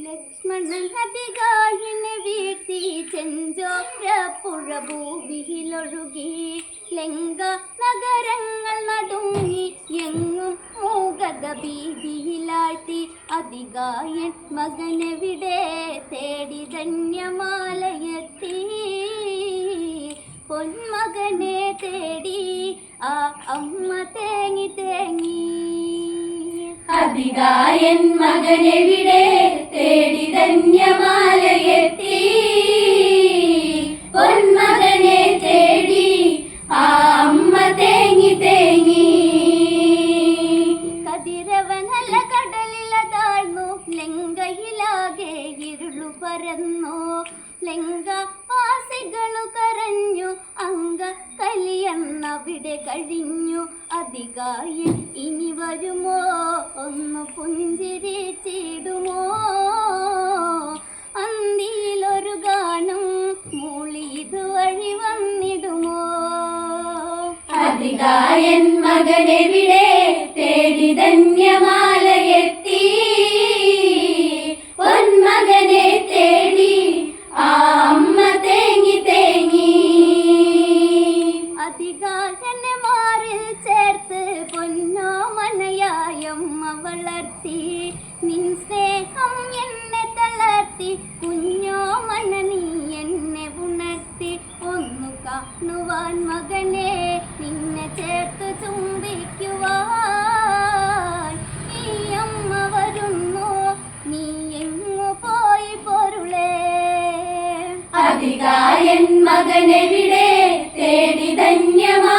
ലക്ഷ്മണൻ അതികായനെ വീഴ്ത്തി ചെഞ്ചോരപ്പുഴ ഭൂമിയിലൊഴുകി ലങ്ക നഗരങ്ങൾ നടുങ്ങി എങ്ങും മൂകത ഭീതിയിലാഴ്ത്തി അതികായൻ മകനെവിടെ തേടി ധന്യമാലയെത്തി പൊന്മകനെ തേടി ആ അമ്മ തേങ്ങി തേങ്ങി അതികായൻ മകനെവിടെ തേടി ധന്യമാലയെത്തി പൊന്മകനെ തേടി ആ അമ്മ തേങ്ങി തേങ്ങി കതിരവനല്ല കടലിലതാഴ്ന്നു ലങ്കയിലാകെ ഇരുളു പരന്നു ലങ്കാവാസികളു കരഞ്ഞു അങ്ക കലിയെന്നവിടെ കഴിഞ്ഞു അതികായൻ ഇനി വരുമോ ഒന്ന് പുഞ്ചിരിച്ചിടുമോ അന്തിയിലൊരു ഗാനം മൂളി ഇതുവഴി വന്നിടുമോ അതികായൻ മകനെവിടെ തേടി ധന്യമാലയെത്തി പൊന്മകനെ തേടി ആ അമ്മ തേങ്ങി തേങ്ങി അതികായനെ മാറിൽ ചേർത്ത് പൊന്നോമനയായമ്മ വളർത്തി നിൻ സ്നേഹം എന്നെ തളർത്തി കുഞ്ഞോമന നീ എന്നെ ഉണർത്തി ഒന്നു കാണുവാൻ മകനെ നിന്നെ ചേർത്ത് ചുംബിക്കുവാൻ ഈ അമ്മ വരുന്നു നീ എങ്ങു പോയി പൊരുളേ അതികായൻ മകനെവിടെ തേടി ധന്യമാ